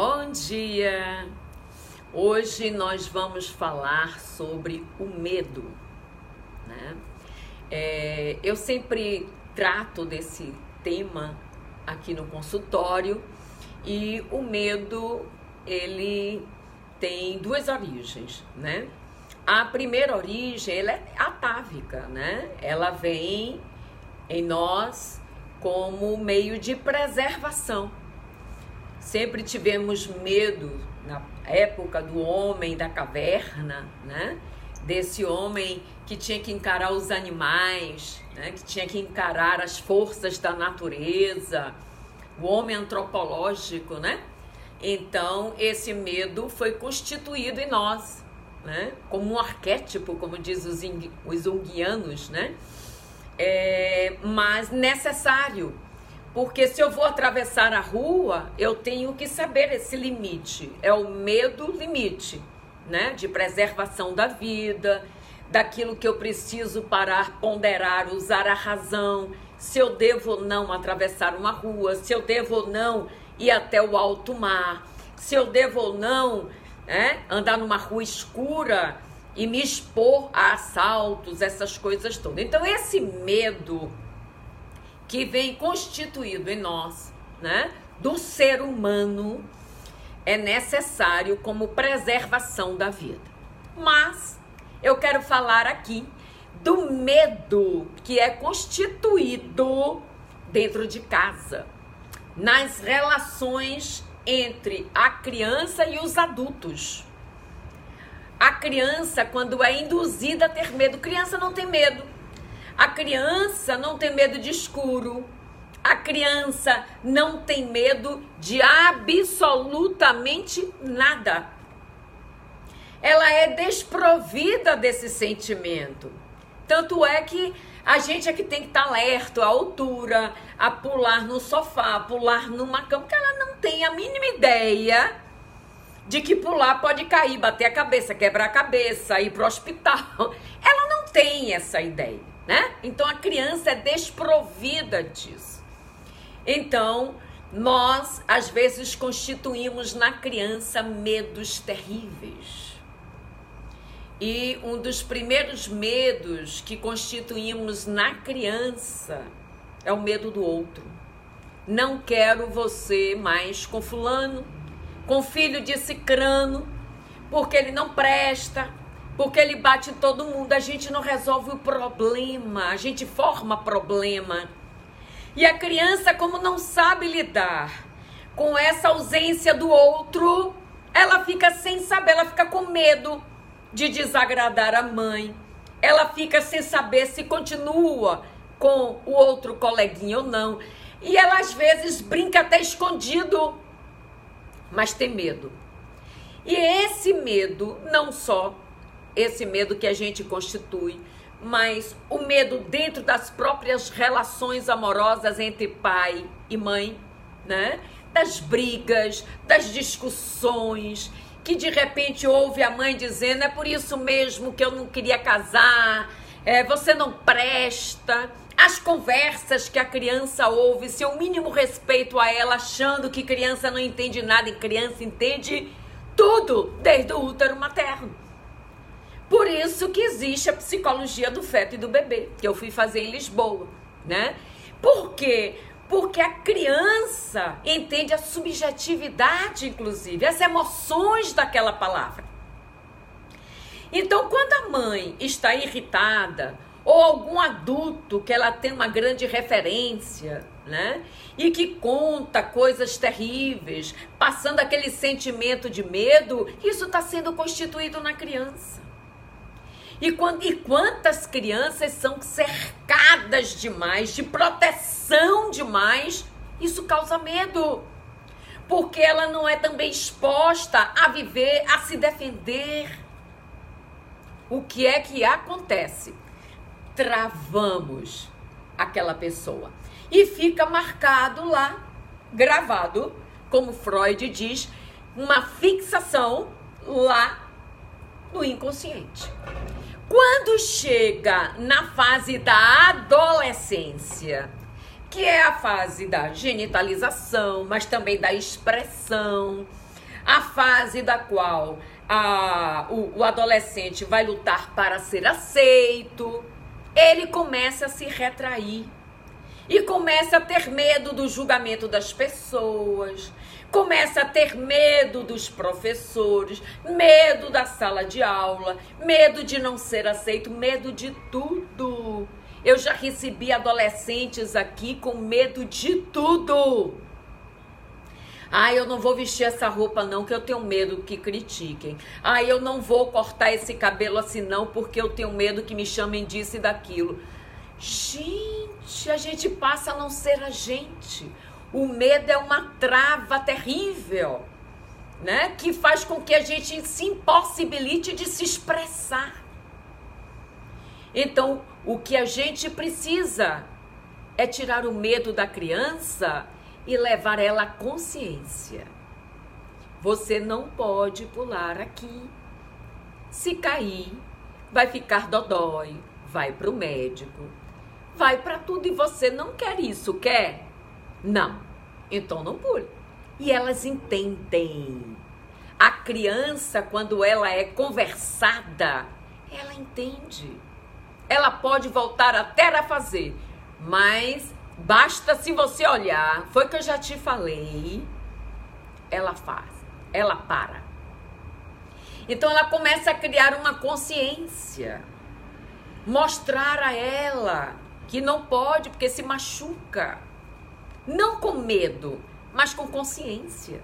Bom dia! Hoje nós vamos falar sobre o medo, né? Eu sempre trato desse tema aqui no consultório e o medo, ele tem duas origens, né? A primeira origem, ela é atávica, né? Ela vem em nós como meio de preservação. Sempre tivemos medo na época do homem da caverna, né? Desse homem que tinha que encarar os animais, né? Que tinha que encarar as forças da natureza, o homem antropológico, né? Então, esse medo foi constituído em nós, né? Como um arquétipo, como diz os junguianos, né? Mas necessário. Porque se eu vou atravessar a rua, eu tenho que saber esse limite. É o medo limite, né? De preservação da vida, daquilo que eu preciso parar, ponderar, usar a razão. Se eu devo ou não atravessar uma rua, se eu devo ou não ir até o alto mar, se eu devo ou não andar numa rua escura e me expor a assaltos, essas coisas todas. Então, esse medo que vem constituído em nós, né, do ser humano, é necessário como preservação da vida. Mas eu quero falar aqui do medo que é constituído dentro de casa, nas relações entre a criança e os adultos. A criança, quando é induzida a ter medo, criança não tem medo. A criança não tem medo de escuro. A criança não tem medo de absolutamente nada. Ela é desprovida desse sentimento. Tanto é que a gente é que tem que estar alerta à altura, a pular no sofá, a pular numa cama, porque ela não tem a mínima ideia de que pular pode cair, bater a cabeça, quebrar a cabeça, ir para o hospital. Ela não tem essa ideia. Né? Então, a criança é desprovida disso. Então, nós, às vezes, constituímos na criança medos terríveis. E um dos primeiros medos que constituímos na criança é o medo do outro. Não quero você mais com fulano, com filho de cicrano, porque ele não presta, porque ele bate em todo mundo. A gente não resolve o problema, a gente forma problema. E a criança, como não sabe lidar com essa ausência do outro, ela fica sem saber, ela fica com medo de desagradar a mãe. Ela fica sem saber se continua com o outro coleguinha ou não. E ela, às vezes, brinca até escondido, mas tem medo. E esse medo, não só esse medo que a gente constitui, mas o medo dentro das próprias relações amorosas entre pai e mãe, né? Das brigas, das discussões, que de repente ouve a mãe dizendo: é por isso mesmo que eu não queria casar, você não presta. As conversas que a criança ouve, seu mínimo respeito a ela, achando que criança não entende nada e criança entende tudo, desde o útero materno. Por isso que existe a psicologia do feto e do bebê, que eu fui fazer em Lisboa, né? Por quê? Porque a criança entende a subjetividade, inclusive, as emoções daquela palavra. Então, quando a mãe está irritada, ou algum adulto que ela tem uma grande referência, né? E que conta coisas terríveis, passando aquele sentimento de medo, isso está sendo constituído na criança. E quantas crianças são cercadas demais, de proteção demais, isso causa medo. Porque ela não é também exposta a viver, a se defender. O que é que acontece? Travamos aquela pessoa. E fica marcado lá, gravado, como Freud diz, uma fixação lá no inconsciente. Quando chega na fase da adolescência, que é a fase da genitalização, mas também da expressão, A fase da qual o adolescente vai lutar para ser aceito, ele começa a se retrair e começa a ter medo do julgamento das pessoas, começa a ter medo dos professores, medo da sala de aula, medo de não ser aceito, medo de tudo. Eu já recebi adolescentes aqui com medo de tudo. Eu não vou vestir essa roupa não, que eu tenho medo que critiquem. Eu não vou cortar esse cabelo assim não, porque eu tenho medo que me chamem disso e daquilo. Gente, a gente passa a não ser a gente. O medo é uma trava terrível, né? Que faz com que a gente se impossibilite de se expressar. Então, o que a gente precisa é tirar o medo da criança e levar ela à consciência. Você não pode pular aqui. Se cair, vai ficar dodói, vai para o médico, vai para tudo e você não quer isso, quer? Não. Então não pule. E elas entendem. A criança, quando ela é conversada, ela entende. Ela pode voltar até a fazer, mas basta se você olhar, foi o que eu já te falei, ela faz, ela para. Então ela começa a criar uma consciência, mostrar a ela que não pode, porque se machuca. Não com medo, mas com consciência.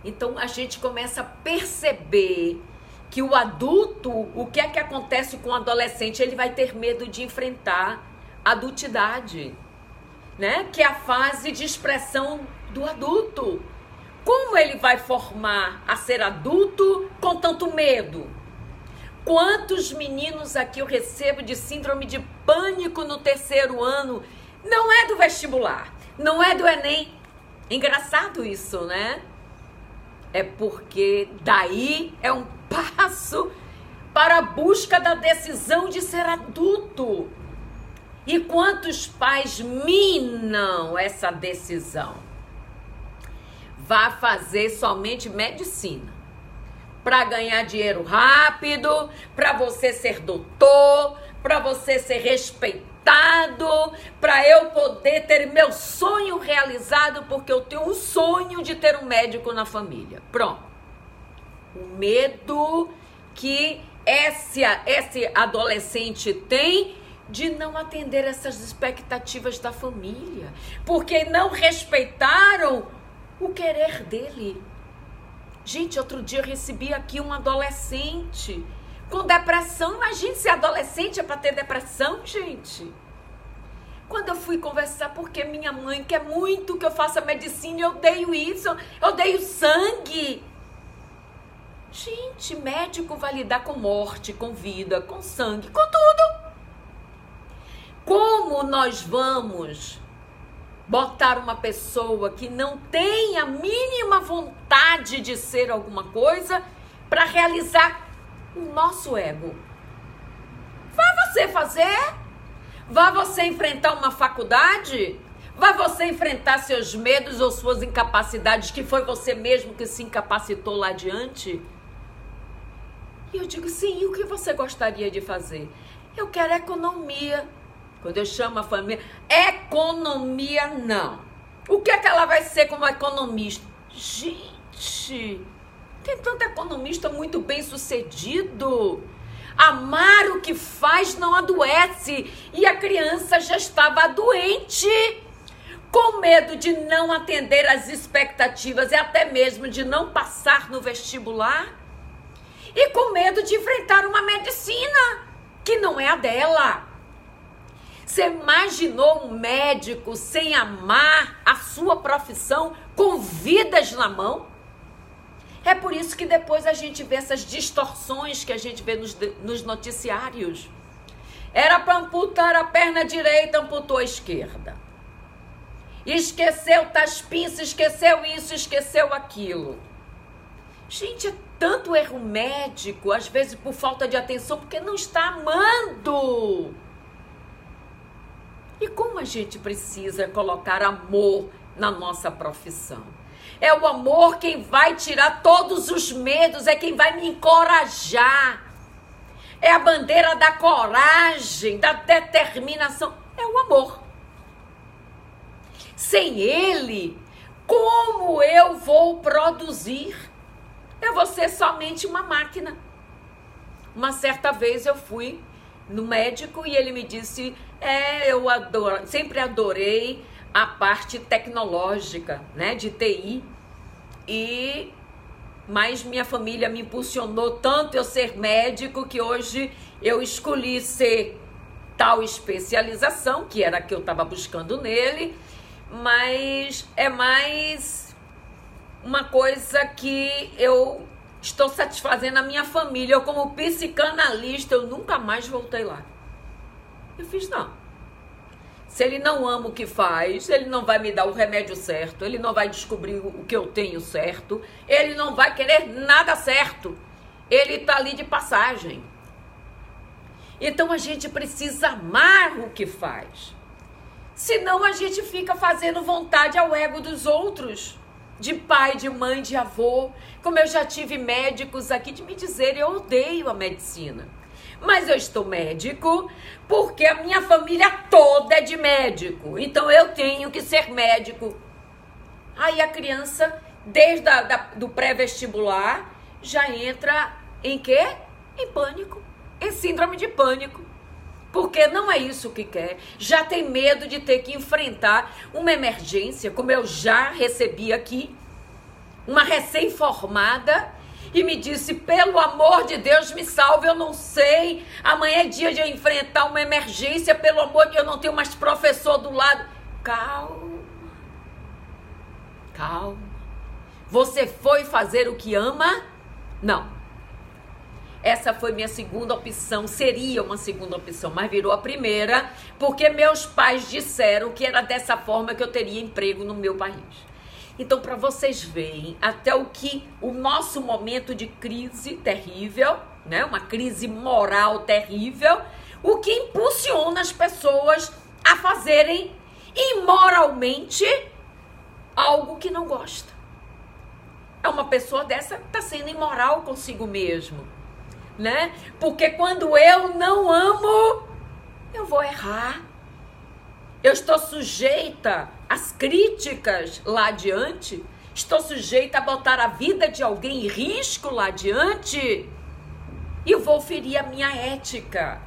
Então a gente começa a perceber que o adulto, o que é que acontece com o adolescente? Ele vai ter medo de enfrentar a adultidade, né? Que é a fase de expressão do adulto. Como ele vai formar a ser adulto com tanto medo? Quantos meninos aqui eu recebo de síndrome de pânico no 3º ano? Não é do vestibular, não é do Enem. Engraçado isso, né? É porque daí é um passo para a busca da decisão de ser adulto. E quantos pais minam essa decisão? Vá fazer somente medicina para ganhar dinheiro rápido, para você ser doutor, para você ser respeitado, para eu poder ter meu sonho realizado, porque eu tenho um sonho de ter um médico na família. Pronto. O medo que esse adolescente tem de não atender essas expectativas da família, porque não respeitaram o querer dele. Gente, outro dia eu recebi aqui um adolescente com depressão. Imagine se adolescente é para ter depressão, gente. Quando eu fui conversar, porque minha mãe quer muito que eu faça medicina, eu odeio isso, eu odeio sangue. Gente, médico vai lidar com morte, com vida, com sangue, com tudo. Como nós vamos botar uma pessoa que não tem a mínima vontade de ser alguma coisa para realizar o nosso ego? Vai você fazer? Vai você enfrentar uma faculdade? Vai você enfrentar seus medos ou suas incapacidades, que foi você mesmo que se incapacitou lá adiante? E eu digo, sim, e o que você gostaria de fazer? Eu quero economia. Quando eu chamo a família, economia não. O que é que ela vai ser como economista? Gente, tem tanto economista muito bem sucedido. Amar o que faz não adoece. E a criança já estava doente, com medo de não atender às expectativas e até mesmo de não passar no vestibular. E com medo de enfrentar uma medicina que não é a dela. Você imaginou um médico sem amar a sua profissão, com vidas na mão? É por isso que depois a gente vê essas distorções que a gente vê nos noticiários. Era para amputar a perna direita, amputou a esquerda. Esqueceu tais pinças, esqueceu isso, esqueceu aquilo. Gente, é tanto erro médico, às vezes por falta de atenção, porque não está amando. E como a gente precisa colocar amor na nossa profissão. É o amor quem vai tirar todos os medos, é quem vai me encorajar. É a bandeira da coragem, da determinação. É o amor. Sem ele, como eu vou produzir? Eu vou ser somente uma máquina. Uma certa vez eu fui no médico e ele me disse, eu sempre adorei a parte tecnológica, né, de TI, mas minha família me impulsionou tanto eu ser médico que hoje eu escolhi ser tal especialização, que era a que eu estava buscando nele, mas é mais uma coisa que eu estou satisfazendo a minha família. Eu, como psicanalista, eu nunca mais voltei lá. Eu fiz, não. Se ele não ama o que faz, ele não vai me dar o remédio certo, ele não vai descobrir o que eu tenho certo, ele não vai querer nada certo. Ele está ali de passagem. Então a gente precisa amar o que faz. Senão a gente fica fazendo vontade ao ego dos outros. De pai, de mãe, de avô. Como eu já tive médicos aqui de me dizer, eu odeio a medicina. Mas eu estou médico porque a minha família toda é de médico. Então eu tenho que ser médico. Aí a criança, desde do pré-vestibular, já entra em quê? Em pânico. Em síndrome de pânico. Porque não é isso que quer. Já tem medo de ter que enfrentar uma emergência, como eu já recebi aqui. Uma recém-formada. E me disse, pelo amor de Deus, me salve, eu não sei. Amanhã é dia de eu enfrentar uma emergência, pelo amor de Deus, eu não tenho mais professor do lado. Calma. Calma. Você foi fazer o que ama? Não. Essa foi minha segunda opção, seria uma segunda opção, mas virou a primeira, porque meus pais disseram que era dessa forma que eu teria emprego no meu país. Então, para vocês verem até o nosso momento de crise terrível, né? Uma crise moral terrível, o que impulsiona as pessoas a fazerem imoralmente algo que não gosta. É uma pessoa dessa que está sendo imoral consigo mesmo, né? Porque quando eu não amo, eu vou errar. Eu estou sujeita às críticas lá adiante. Estou sujeita a botar a vida de alguém em risco lá adiante. E eu vou ferir a minha ética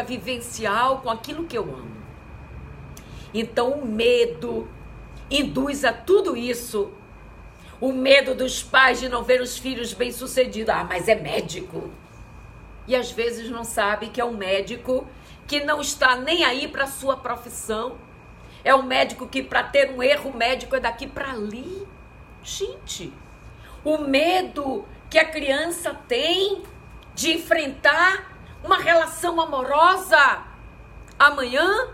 vivencial com aquilo que eu amo. Então o medo induz a tudo isso. O medo dos pais de não ver os filhos bem-sucedidos. Ah, mas é médico. E às vezes não sabe que é um médico que não está nem aí para a sua profissão. É um médico que, para ter um erro médico, é daqui para ali. Gente, o medo que a criança tem de enfrentar uma relação amorosa amanhã.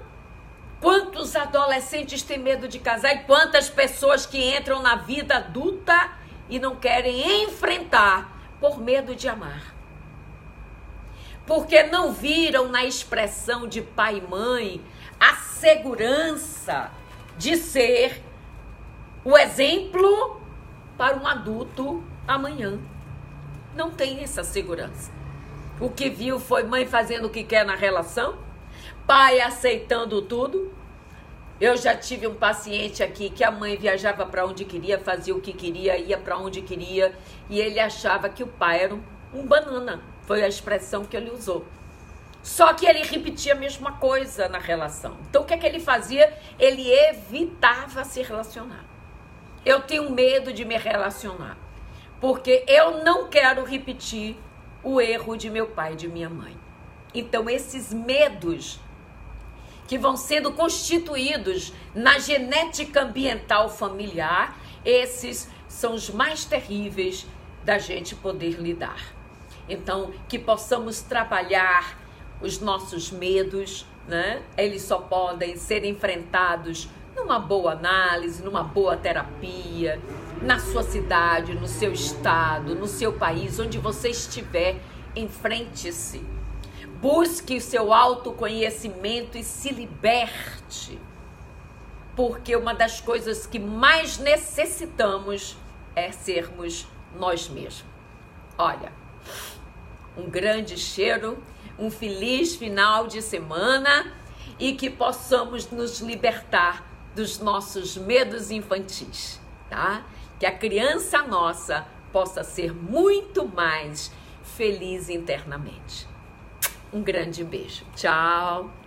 Quantos adolescentes têm medo de casar e quantas pessoas que entram na vida adulta e não querem enfrentar por medo de amar. Porque não viram na expressão de pai e mãe a segurança de ser o exemplo para um adulto amanhã. Não tem essa segurança. O que viu foi mãe fazendo o que quer na relação, pai aceitando tudo. Eu já tive um paciente aqui que a mãe viajava para onde queria, fazia o que queria, ia para onde queria, e ele achava que o pai era um banana. Foi a expressão que ele usou. Só que ele repetia a mesma coisa na relação. Então, o que é que ele fazia? Ele evitava se relacionar. Eu tenho medo de me relacionar, porque eu não quero repetir o erro de meu pai e de minha mãe. Então, esses medos que vão sendo constituídos na genética ambiental familiar, esses são os mais terríveis da gente poder lidar. Então, que possamos trabalhar os nossos medos, né? Eles só podem ser enfrentados numa boa análise, numa boa terapia, na sua cidade, no seu estado, no seu país, onde você estiver, enfrente-se. Busque o seu autoconhecimento e se liberte. porque uma das coisas que mais necessitamos é sermos nós mesmos. Olha, um grande cheiro, um feliz final de semana e que possamos nos libertar dos nossos medos infantis, tá? Que a criança nossa possa ser muito mais feliz internamente. Um grande beijo. Tchau!